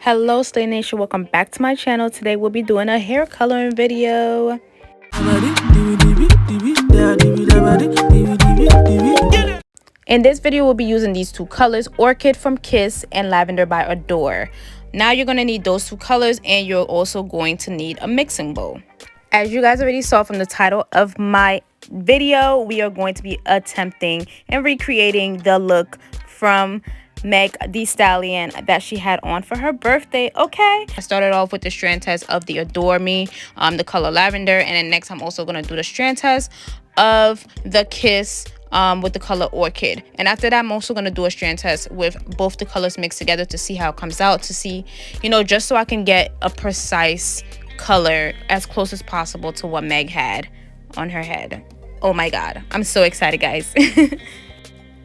Hello Slay Nation, welcome back to my channel. Today we'll be doing a hair coloring video. In this video we'll be using these two colors, Orchid from Kiss and Lavender by Adore. Now you're going to need those two colors, and you're also going to need a mixing bowl. As you guys already saw from the title of my video, we are going to be attempting and recreating the look from Megan Thee Stallion that she had on for her birthday. Okay, I started off with the strand test of the Adore Me, the color Lavender, and then next I'm also going to do the strand test of the Kiss with the color Orchid. And after that I'm also going to do a strand test with both the colors mixed together to see how it comes out, to see, you know, just so I can get a precise color as close as possible to what Meg had on her head. Oh my god, I'm so excited, guys.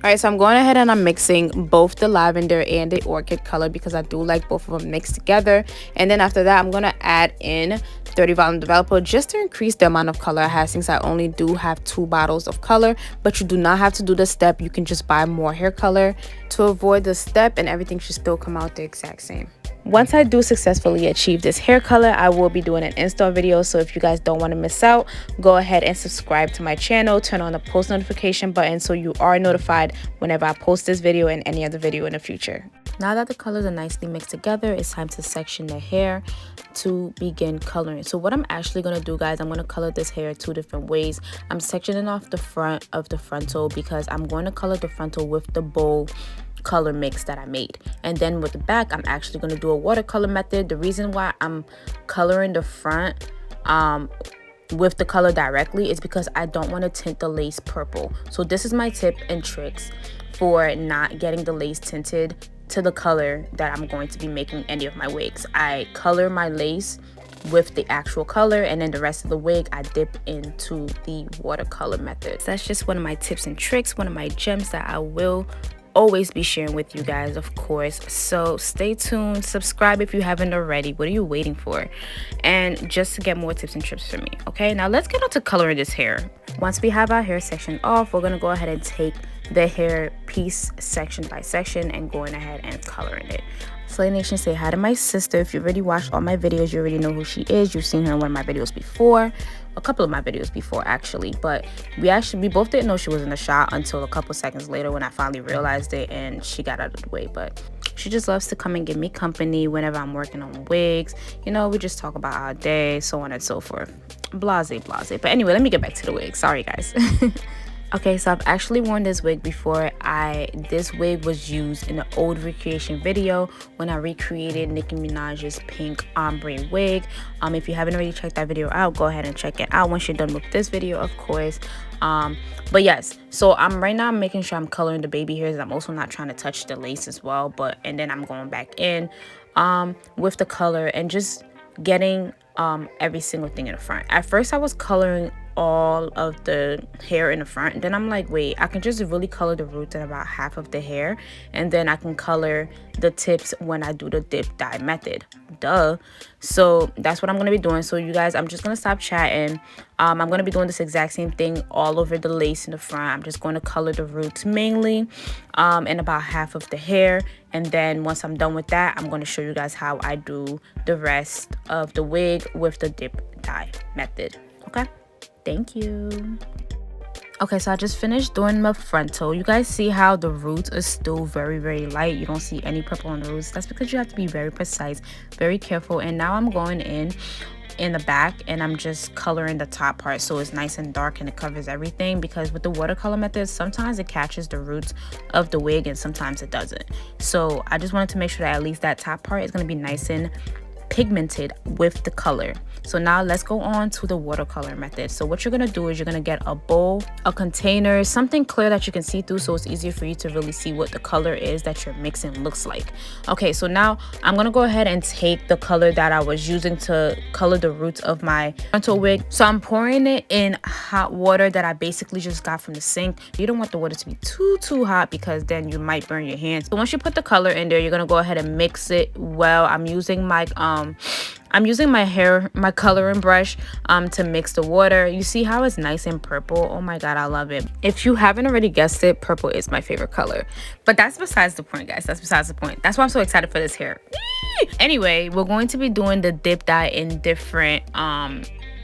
Alright, so I'm going ahead and I'm mixing both the lavender and the orchid color because I do like both of them mixed together. And then after that, I'm going to add in 30 volume developer just to increase the amount of color I have, since I only do have 2 bottles of color. But you do not have to do the step. You can just buy more hair color to avoid the step, and everything should still come out the exact same. Once I do successfully achieve this hair color, I will be doing an install video. So if you guys don't want to miss out, go ahead and subscribe to my channel, turn on the post notification button so you are notified whenever I post this video and any other video in the future. Now that the colors are nicely mixed together, it's time to section the hair to begin coloring. So what I'm actually going to do, guys, I'm going to color this hair 2 different ways. I'm sectioning off the front of the frontal because I'm going to color the frontal with the bowl color mix that I made, and then with the back I'm actually going to do a watercolor method. The reason why I'm coloring the front with the color directly is because I don't want to tint the lace purple. So this is my tip and tricks for not getting the lace tinted to the color that I'm going to be making any of my wigs. I color my lace with the actual color, and then the rest of the wig I dip into the watercolor method. So that's just one of my tips and tricks, one of my gems that I will always be sharing with you guys, of course. So stay tuned, subscribe if you haven't already. What are you waiting for? And just to get more tips and tricks from me. Okay, now let's get on to coloring this hair. Once we have our hair section off, we're going to go ahead and take the hair piece section by section and going ahead and coloring it. Slay Nation, say hi to my sister. If you already watched all my videos, you already know who she is. You've seen her in one of my videos before, a couple of my videos before actually, but we both didn't know she was in the shot until a couple seconds later when I finally realized it and she got out of the way. But she just loves to come and give me company whenever I'm working on wigs. You know, we just talk about our day, so on and so forth. Blase blase. But anyway, let me get back to the wig. Sorry, guys. Okay, so I've actually worn this wig before. This wig was used in an old recreation video when I recreated Nicki Minaj's pink ombre wig. If you haven't already checked that video out, go ahead and check it out once you're done with this video, of course. But yes, so right now I'm making sure I'm coloring the baby hairs. I'm also not trying to touch the lace as well, and then I'm going back in with the color and just getting every single thing in the front. At first I was coloring all of the hair in the front, and then I'm like, wait, I can just really color the roots and about half of the hair, and then I can color the tips when I do the dip dye method. Duh. So that's what I'm gonna be doing. So you guys, I'm just gonna stop chatting. I'm gonna be doing this exact same thing all over the lace in the front. I'm just going to color the roots mainly and about half of the hair, and then once I'm done with that, I'm going to show you guys how I do the rest of the wig with the dip dye method. Okay, thank you. Okay, so I just finished doing my frontal. You guys see how the roots are still very, very light. You don't see any purple on the roots. That's because you have to be very precise, very careful. And now I'm going in the back and I'm just coloring the top part so it's nice and dark and it covers everything, because with the watercolor method sometimes it catches the roots of the wig and sometimes it doesn't. So I just wanted to make sure that at least that top part is going to be nice and pigmented with the color. So now let's go on to the watercolor method. So what you're gonna do is you're gonna get a bowl, a container, something clear that you can see through so it's easier for you to really see what the color is that you're mixing looks like. Okay, so now I'm gonna go ahead and take the color that I was using to color the roots of my frontal wig. So I'm pouring it in hot water that I basically just got from the sink. You don't want the water to be too hot because then you might burn your hands. So once you put the color in there, you're gonna go ahead and mix it well. I'm using my my coloring brush to mix the water. You see how it's nice and purple? Oh my god, I love it. If you haven't already guessed it, purple is my favorite color. But that's besides the point, guys. That's besides the point. That's why I'm so excited for this hair. Anyway, we're going to be doing the dip dye in different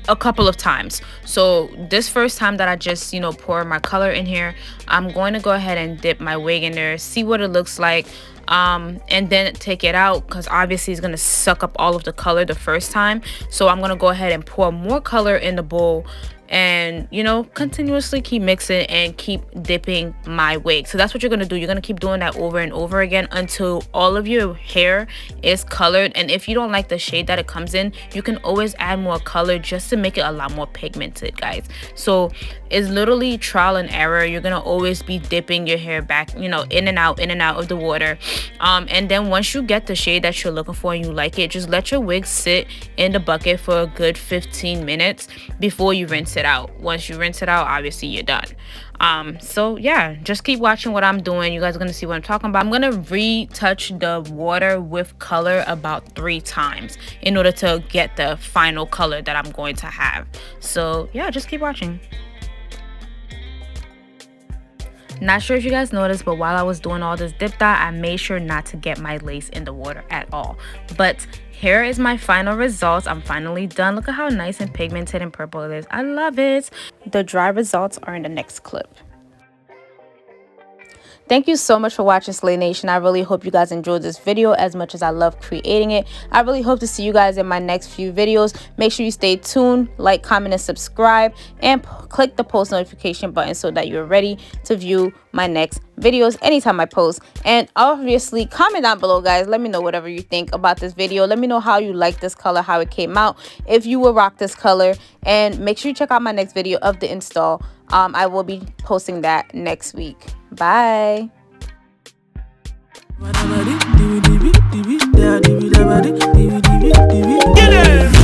a couple of times. So this first time that I just, you know, pour my color in here, I'm going to go ahead and dip my wig in there, see what it looks like, and then take it out, because obviously it's going to suck up all of the color the first time. So I'm going to go ahead and pour more color in the bowl, and, you know, continuously keep mixing and keep dipping my wig. So that's what you're going to do. You're going to keep doing that over and over again until all of your hair is colored. And if you don't like the shade that it comes in, you can always add more color just to make it a lot more pigmented, guys. So it's literally trial and error. You're going to always be dipping your hair back, you know, in and out of the water. And then once you get the shade that you're looking for and you like it, just let your wig sit in the bucket for a good 15 minutes before you rinse it out. Once you rinse it out, obviously you're done. So yeah, just keep watching what I'm doing. You guys are gonna see what I'm talking about. I'm gonna retouch the water with color about 3 times in order to get the final color that I'm going to have. So yeah, just keep watching. Not sure if you guys noticed, but while I was doing all this dip dye, I made sure not to get my lace in the water at all. But here is my final results. I'm finally done. Look at how nice and pigmented and purple it is. I love it. The dry results are in the next clip. Thank you so much for watching, Slay Nation. I really hope you guys enjoyed this video as much as I love creating it. I really hope to see you guys in my next few videos. Make sure you stay tuned, like, comment, and subscribe, and click the post notification button so that you're ready to view my next videos anytime I post. And obviously, comment down below, guys. Let me know whatever you think about this video. Let me know how you like this color, how it came out, if you will rock this color. And make sure you check out my next video of the install. I will be posting that next week. Bye. Get it!